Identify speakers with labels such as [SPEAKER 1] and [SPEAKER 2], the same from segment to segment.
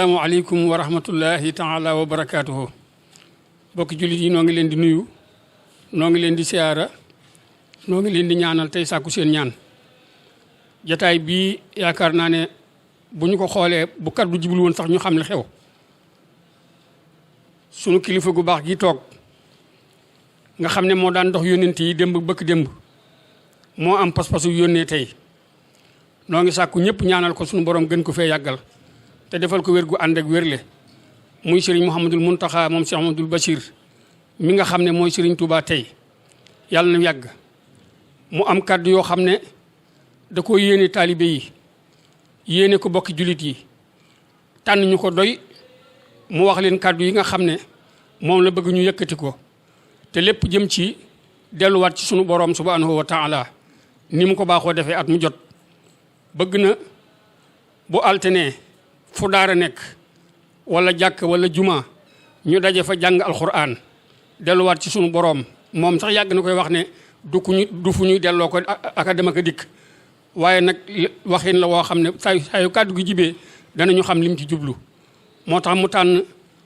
[SPEAKER 1] asalaamaaleykum wa rahmatullahi taala wa barakaatuhu. bokki jullit yi noo ngi leen di nuyu, noo ngi leen di siyaara, noo ngi leen di ñaanal tey sàkku seen ñaan. jataay bii yaakaar naa ne bu ñu ko xoolee bu kaddu jibul woon sax ñu xam li xew. sunu kilifa gu baax gi toog nga xam ne moo daan dox yónnent yi démb bëkk démb moo am pas-pasu yónnee tey noo ngi sàkku ñëpp ñaanal ko sunu borom gën ko fee yàggal te defal ko wér gu ànd ak wérle muy sëriñ Mouhamadul Mountakha moom Cheikh Mouhamadoul Bachir mi nga xam ne mooy sëriñ Touba tey yàlla na yàgg. mu am kàddu yoo xam ne da ko yéene taalibe yi yéene ko bokki jullit yi tànn ñu ko doy mu wax leen kàddu yi nga xam ne moom la bëgg ñu yëkkati ko te lépp jëm ci delluwaat ci sunu borom subhanahu wa taala ni mu ko baaxoo defee at mu jot. bëgg na bu altine fu daara nekk wala jàkk wala juma ñu daje fa jàng alxuraan delluwaat ci sunu borom moom sax yàgg na koy wax ne du fu ñuy delloo ko ak dem ak dikk waaye nag waxin la woo xam ne saa yu kàddu gi jibee danañu xam lim ci jublu. moo tax mu tànn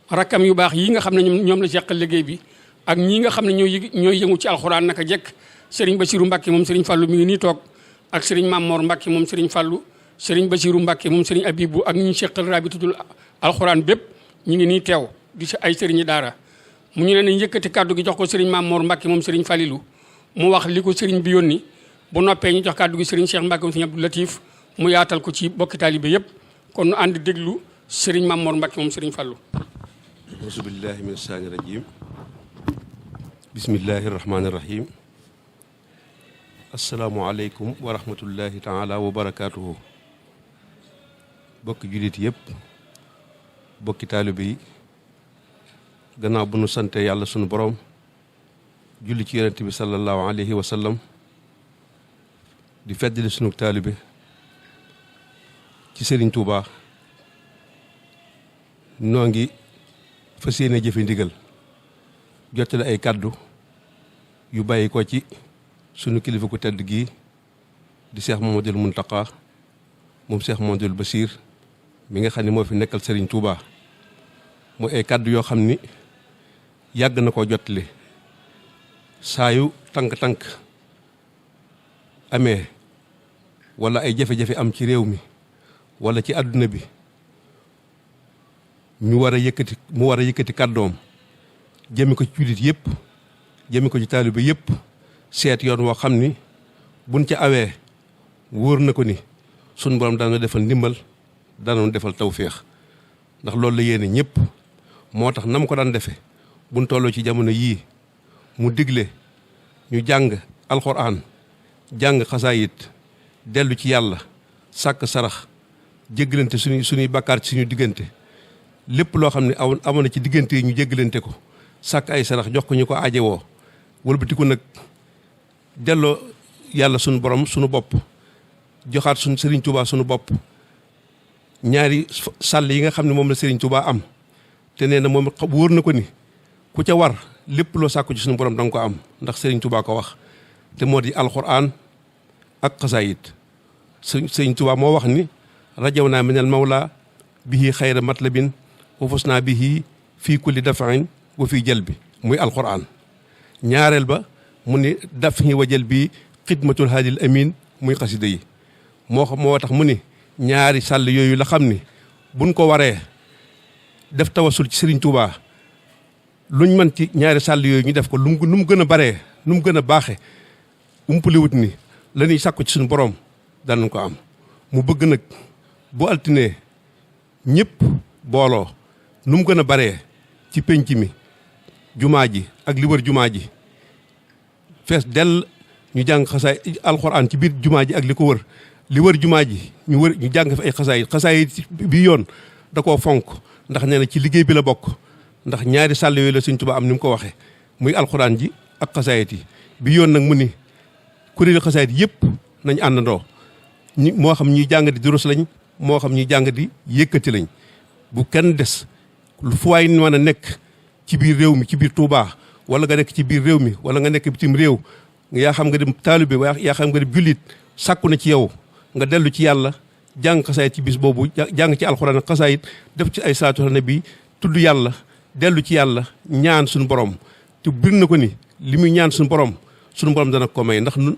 [SPEAKER 1] rakkam yu baax yi nga xam ne ñoom la seqal liggéey bi ak ñii nga xam ne ñooy yëngu ci alxuraan naka jekk Serigne Bassirou Mbacké moom Serigne Fallou mi ngi nii toog ak Serigne Mamor Mbacké moom Serigne Fallou Serigne Bassirou Mbacké moom Serigne Abibou ak ñi seqal rabitatul alxuraan bépp ñu ngi nii teew di ay Serigne daara mu ñu leen yëkkati kàddu gi jox ko Serigne Mamor Mbacké moom Serigne Falilou mu wax li ko Serigne bi yónni bu noppee ñu jox kàddu gi Serigne Cheikh Mbacké moom Serigne Abdou Latif mu yaatal ko ci bokki taalibe yëpp kon nu ànd déglu Serigne Mamor Mbacké moom Serigne Fallou.
[SPEAKER 2] auzu billahi mina shaytaani rajim bismillahi rahmaani rahim asalaamualeykum wa rahmatullahi taala wa barakaatuhu. bokki jullit yëpp bokki taalibe yi gannaaw bu nu sante yàlla sunu borom julli ci yonent bi sallallahu alayhi wa sallam di feddali sunu taalibe ci Serigne Touba noo ngi fas yéene jëfe ndigal jottale ay kàddu yu bàyyi ko ci sunu kilifa ku tedd gii di Cheikh Mouhamadoul Mountakha moom Cheikh Mouhamadoul Bachir mi nga xam ne moo fi nekkal Serigne Touba mu ay kàddu yoo xam ni yàgg na koo jottali saa yu tànk-tànk amee wala ay jafe-jafe am ci réew mi wala ci àdduna bi mu war a yëkkati kàddoom jëme ko ci jullit yëpp jëme ko ci taalibe yëpp seet yoon woo xam ni buñ ca awee wóor na ko ni sun borom daana defal ndimbal daanoon defal tawféex ndax loolu la yéene ñëpp moo tax nam ko daan defe buñ tolloo ci jamono yii mu digle ñu jàng alxuraan jàng xasaayit dellu ci yàlla sàkk sarax jéggalante suñuy bakkaar ci suñu diggante lépp loo xam ne amoon na ci diggante yi ñu jéggalante ko sàkk ay sarax jox ko ñu ko aajewoo wëlbatiku nag delloo yàlla suñu borom suñu bopp joxaat suñu Serigne Touba suñu bopp ñaari sàll yi nga xam ne moom la Serigne Touba am te nee na moom wóor na ko ni ku ca war lépp loo sàkku ci suñu borom danga ko am ndax Serigne Touba ko wax te moo di alxuraan ak xasaayit Serigne Touba moo wax ni rajaw naa minal mawla bihi xayra matlabin wa fus naa bihi fii kulli dafain wa fii jël bi muy alxuraan ñaareel ba mu ni daf ñi wa jël bi xidmatul haadil amin muy xasida yi moo tax mu ni ñaari sàll yooyu la xam ni buñ ko waree def tawasul ci Serigne Touba luñ mën ci ñaari sàll yooyu ñu def ko nu mu gën a baree nu mu gën a baaxe umpaliwut ni la ñuy sàkku ci suñu borom danañ ko am mu bëgg nag bu altinee ñëpp booloo nu mu gën a baree ci penc mi jumaa ji ak li wër jumaa ji fees dell ñu jàng xasaay alxuraan ci biir jumaa ji ak li ko wër li wër jumaa ji ñu jàng fi ay xasaay bi yoon da koo fonk ndax nee na ci liggéey bi la bokk ndax ñaari sàll yooyu la Sëñ Tuubaa am ni mu ko waxee muy alxuraan ji ak xasaayit yi bi yoon nag mu ni kuréelu xasaayit yëpp nañ àndandoo moo xam ñuy jàng di durus lañ moo xam ñuy jàng di yëkkati lañ bu kenn des lu fu waay mën a nekk ci biir réew mi ci biir Touba wala nga nekk ci biir réew mi wala nga nekk bitim réew yaa xam nga dem taalibe yaa xam nga dem jullit sàkku na ci yow nga dellu ci yàlla jàng xasaayit ci bis boobu jàng ci alxuraan xasaayit def ci ay salaatu ala nabi tudd yàlla dellu ci yàlla ñaan suñu borom te bir na ko ni li muy ñaan suñu borom dana ko may ndax nun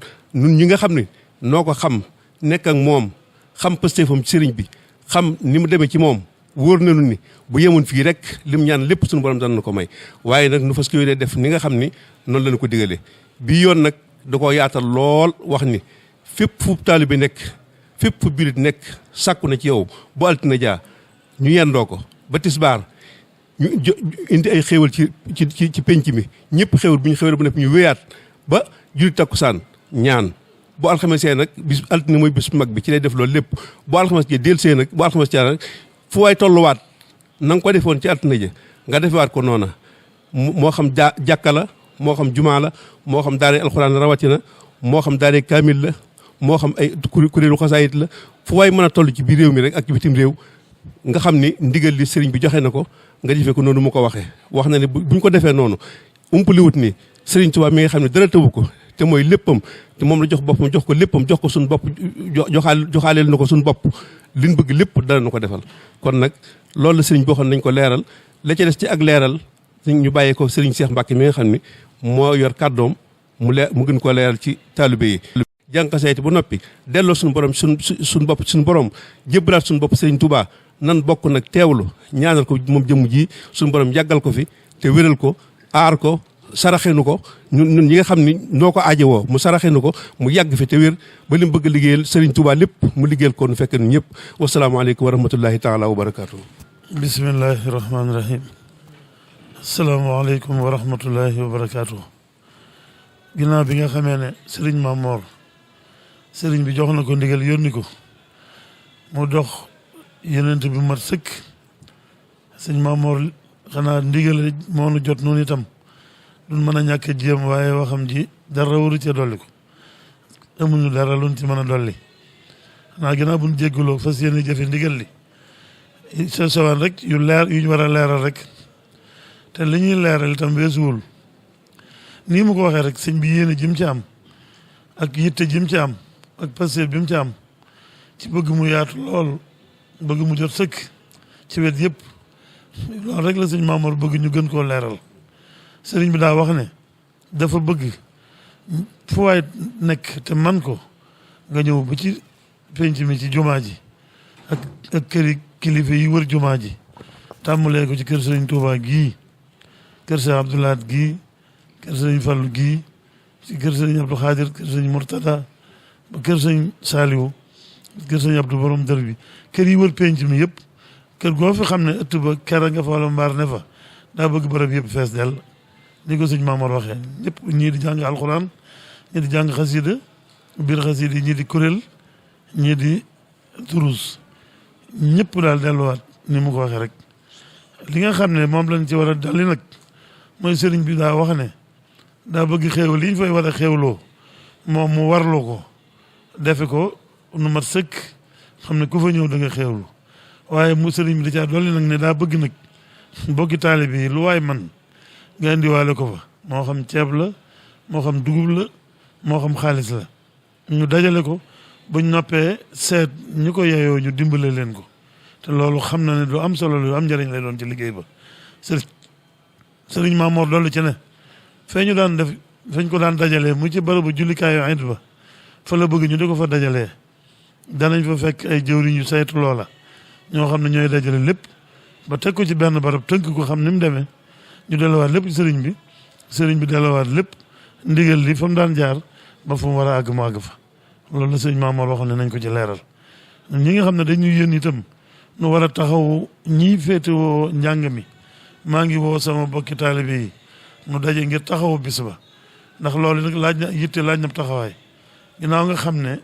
[SPEAKER 2] ñi nga xam ne noo ko xam nekk ak moom xam pëstéefam ci sëriñ bi xam ni mu demee ci moom wóor nañu ni bu yemoon fii rek lim ñaan lépp suñu borom dana ko may waaye nag nu fas ko def ni nga xam ni noonu lañu ko digalee bii yoon nag da koo yaatal lool wax ni fépp fu taalibe nekk fépp fu bilit nekk sàkku na ci yow bu altine jaa ñu yendoo ko ba tisbaar ñu indi ay xéewal ci penc mi ñëpp xéewal bu ñu xéewal bu nekk ñu wéyaat ba julli takkusaan ñaan bu alxames nag bis altine mooy bis mag bi ci lay def loolu lépp bu alxames ji del see nag bu alxames nag fu waay tolluwaat na nga ko defoon ci altine ja nga defewaat ko noona moo xam jàkka la moo xam jumaa la moo xam daare alxuraan rawatina moo xam daare kaamil la moo xam ay kuréelu xasaayit la fu waay mën a toll ci biir réew mi rek ak ci bitim réew nga xam ni ndigal li sëriñ bi joxe na ko nga jëfee ko noonu mu ko waxee wax na ne buñ ko defee noonu umpaliwut ni sëriñ Tuubaa mi nga xam ne dara tëwu ko te mooy léppam te moom la jox boppam jox ko léppam jox ko suñu bopp joxaaleel na ko suñu bopp liñ bëgg lépp dara na ko defal kon nag loolu la sëriñ boo xam nañ ko leeral la ca des ci ak leeral ñu bàyyee ko sëriñ Cheikh Mbacké mi nga xam ni moo yor kàddoom mu gën koo leeral ci taalibe yi jàng xasaayit bu noppi delloo suñu borom suñu borom jébbalaat suñu bopp sëriñ Touba nan bokk nag teewlu ñaanal ko moom jëmm ji suñu borom yàggal ko fi te wéral ko aar ko saraxenu ko ñun ñi nga xam ni noo ko aajowoo mu saraxenu ko mu yàgg fi te wér ba li mu bëgg liggéeyal sëriñ Touba lépp mu liggéeyal ko nu fekk nu ñëpp wasalaamaaleykum wa rahmatullahi taala wa barakaatu.
[SPEAKER 3] bismillahi rahmaani rahim. asalaamaaleykum wa rahmatullahi wa barakaatu. ginnaaw bi nga xamee ne sëriñ Mamor sëriñ bi jox na ko ndigal yónni ko mu dox yenent bi mat sëkk sëriñ Mamor xanaa ndigal moo nu jot noonu itam duñ mën a ñàkk a jéem waaye waxam ji dara waru ca dolli ko amuñu dara luñ ci mën a dolli xanaa ginnaaw buñ jégguloo fas yéene jëfe ndigal li sa sowaan rek yu ñu war a leeral rek te li ñuy leeral itam weesuwul nii mu ko waxee rek sëñ bi yéene jim ci am ak yitte jim ci am ak passé bi mu ci am ci bëgg mu yaatu lool bëgg mu jot sëkk ci wet yëpp loolu rek la sëñ Mamour bëgg ñu gën koo leeral sëriñ bi daa wax ne dafa bëgg fu waay nekk te man ko nga ñëw ba ci penc mi ci jumaa ji ak këri kilifa yi wër jumaa ji tàmbalee ko ci kër sëriñ Touba gii kër sëriñ Abdoulaat gii kër sëriñ Fallu gii ci kër sëriñ Abdou Khadir kër sëriñ Mourtada ba kër sëriñ Saliou kër sëriñ Abdou borom dër bi kër yi wër penc mi yëpp kër goo fi xam ne ëtt ba kera nga fa wala mbaar ne fa daa bëgg bërëb yëpp fees dell ni ko sëñ Maamor waxee ñëpp ñii di jàng alxuraan ñii di jàng xasida biir xasida yi ñii di kuréel ñii di turus ñëpp daal delluwaat ni mu ko waxee rek li nga xam ne moom lañ ci war a dalli nag mooy sëriñ bi daa wax ne daa bëgg xéew li ñu fay war a xéewloo moom mu warloo ko defe ko nu mat sëkk xam ne ku fa ñëw da nga xéewlu waaye mu sëriñ bi da caa dolli nag ne daa bëgg nag bokki taalibe yi lu waay man nga indiwaale ko fa moo xam ceeb la moo xam dugub la moo xam xaalis la ñu dajale ko buñ noppee seet ñu ko yeyoo ñu dimbale leen ko te loolu xam na ne lu am solo lu am njëriñ lay doon ci liggéey ba sëriñ Mamoor dolli ci ne fee ñu daan def fañ ko daan dajalee mu ci barabu jullikaayu Iid ba fa la bëgg ñu di ko fa dajalee danañ fa fekk ay jëwriñ yu saytu loola ñoo xam ne ñooy dajale lépp ba teg ko ci benn barab tënk ko xam ni mu demee ñu delluwaat lépp ci sëriñ bi delluwaat lépp ndigal li fa mu daan jaar ba fu mu war a àgg mu àgg fa loolu la sëriñ Mamoor waxoon ne nañ ko ci leeral ñi nga xam ne dañuy yéen itam nu war a taxaw ñii féetewoo njàng mi maa ngi woo sama bokki taalibe yi nu daje ngir taxawu bis ba ndax loolu nag laaj na yitte laaj na taxawaay ginnaaw nga xam ne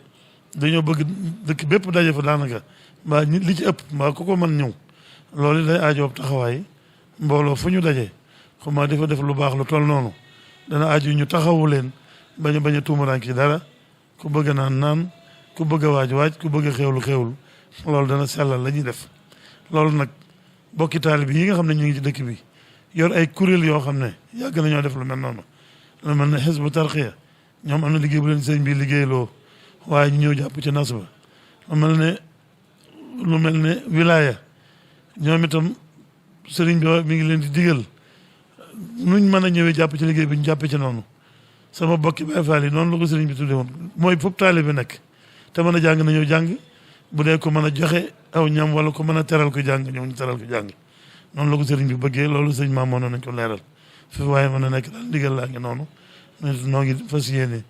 [SPEAKER 3] dañoo bëgg dëkk bépp daje fa daanaka mbaa li ci ëpp mbaa ku ko mën ñëw loolu day aajoob taxawaay mbooloo fu ñu daje xuma dafa def lu baax lu toll noonu dana aaju ñu taxawu leen bañ a tuumaraan ci dara ku bëgg naan ku bëgg a waaj ku bëgg a xewlu loolu dana sellal la ñuy def loolu nag bokki taalibe yi nga xam ne ñu ngi ci dëkk bi yor ay kuréel yoo xam ne yàgg nañoo def lu mel noonu lu mel ne Hizbu Tarqiya ñoom am na liggéey bu leen sëñ bi liggéeyloo waaye ñu ñëw jàpp ci nas ba lu mel ne lu mel ne wilaya ñoom itam sëriñ bi mi ngi leen di digal nuñ mën a ñëwee jàpp ci liggéey bi ñu jàppe ci noonu sama bokki Baay Faal yi noonu la ko sëriñ bi tuddee woon mooy foofu taalibe bi nekk te mën a jàng na ñëw jàng bu dee ko mën a joxe aw ñam wala ko mën a teral ko jàng ñëw ñu teral ko jàng noonu la ko sëriñ bi bëggee loolu sëñ maam moo nañ ko leeral fi waaye mën a nekk daal ndigal laa ngi noonu noo ngi fas yéene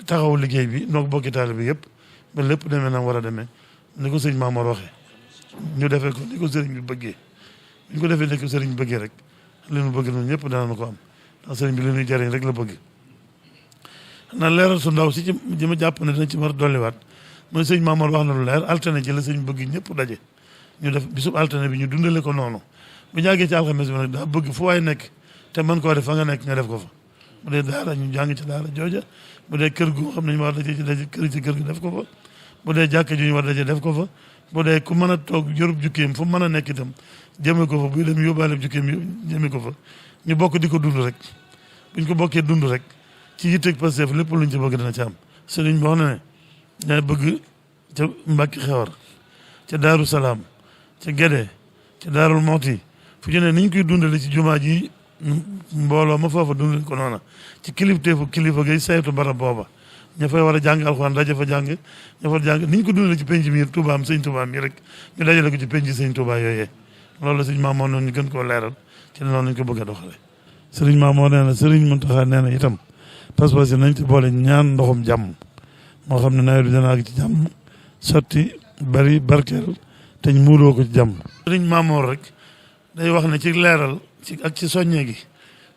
[SPEAKER 3] taxaw liggéey bi noo bokki taalibe bi yëpp ba lépp demee na war a demee ni ko sëñ Mamoor waxee ñu defee ko ni ko sëriñ bi bëggee ñu ko defee ni ko sëriñ bi bëggee rek li nu bëgg noonu ñëpp dana ko am ndax sëriñ bi li ñuy jariñ rek la bëgg na leeral su ndaw si ci ma jàpp ne dina ci war a dolliwaat mooy sëñ Mamoor wax na lu leer altine ci la sëñ bëgg ñëpp daje ñu def bisub altine bi ñu dundale ko noonu bu ñàggee ci alxames bi nag daa bëgg fu waay nekk te mën koo def fa nga nekk nga def ko fa bu dee daara ñu jàng ci daara jooja bu dee kër gu xam ne ñu war daje ci daje kër gi def ko fa bu dee jàkk ji ñu war daje def ko fa bu dee ku mën a toog yorub jukkeem fu mën a nekk itam jëme ko fa buy dem yóbbaale jukkeem jëme ko fa ñu bokk di ko dund rek buñ ko bokkee dund rek ci yitteeg Pastef lépp luñ ci bëgg dana ci am sëriñ bi wax na ne ñaa bëgg ca Mbacké Xewar ca Daaru Salaam ca Gédé ca Daarul Mooti fu ñu ne niñ koy dundale ci jumaa ji mbooloo ma foofa dundale ko noona ci kilifteefu kilifa gay saytu barab booba ña fay war a jàng alxuraan daje fa jàng ña fa jàng niñ ko dundale ci penc mi Touba am sëñ Touba mi rek ñu dajale ko ci penc sëñ Touba yooyee loolu la sëñ Maamoon noonu ñu gën koo leeral ci noonu lañ ko bëgg a doxale sëriñ Maamoon nee na sëriñ Mountakha nee na itam pas-pas yi nañ ci boole ñaan ndoxum jàmm moo xam ne nawet bi dana ak ci jàmm sotti bari barkeel te ñu muuroo ko ci jàmm sëriñ Maamoon rek day wax ne ci leeral ci ak ci soññe gi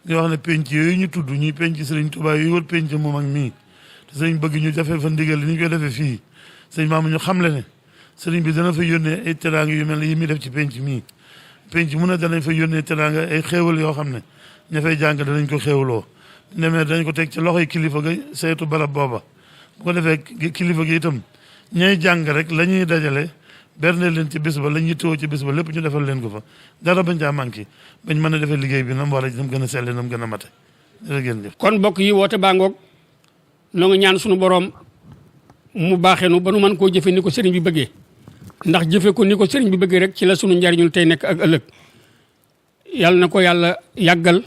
[SPEAKER 3] di wax ne penc yooyu ñu tudd ñuy penc sëriñ Touba yooyu wër penc moom ak mii te sëriñ bëgg ñu defee fa ndigal li ñu koy defee fii sëriñ Maamoon ñu xamle ne sëriñ bi dana fa yónnee ay teraanga yu mel ne yi muy def ci penc mii penc mu ne danañ fa yónnee teraanga ay xéewal yoo xam ne ña fay jàng danañ ko xéewloo demee dañ ko teg ci loxoy kilifa ga saytu barab booba bu ko defee kilifa gi itam ñay jàng rek la ñuy dajale berne leen ci bés ba la ñuy tëwoo ci bés ba lépp ñu defal leen ko fa dara bañ caa manqué bañ mën a defee liggéey bi nam war a nam gën a selle nam gën a mate jërëjëf
[SPEAKER 1] kon mbokk yi woote baa ngoog noo ngi ñaan sunu boroom mu baaxee nu ba nu mën koo jëfe ni ko sëriñ bi bëggee ndax jëfe ko ni ko sëriñ bi bëggee rek ci la sunu njariñul tey nekk ak ëllëg yàlla na ko yàlla yàggal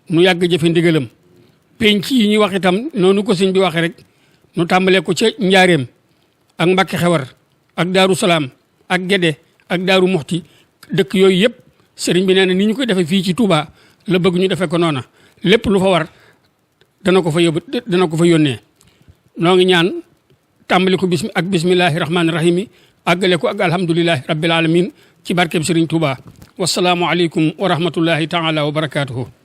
[SPEAKER 1] nu yàgg jëfe ndigalam penc yi ñuy wax itam noonu ko sëriñ bi waxee rek nu tàmbalee ko ca njaareem ak Mbacké Xewar ak Daaru Salaam ak Gédé ak Daaru Muxti dëkk yooyu yëpp sëriñ bi nee na ni ñu koy defee fii ci Touba la bëgg ñu defee ko noona lépp lu fa war dana ko fa yónnee noo ngi ñaan tàmbali ko ak bismillahi rahmaani rahim àggale ko ak alhamdulilahi rabbil alamin ci barkeb sëriñ Touba wasalaamu aleykum wa rahmatullahi taala wa barakaatuhu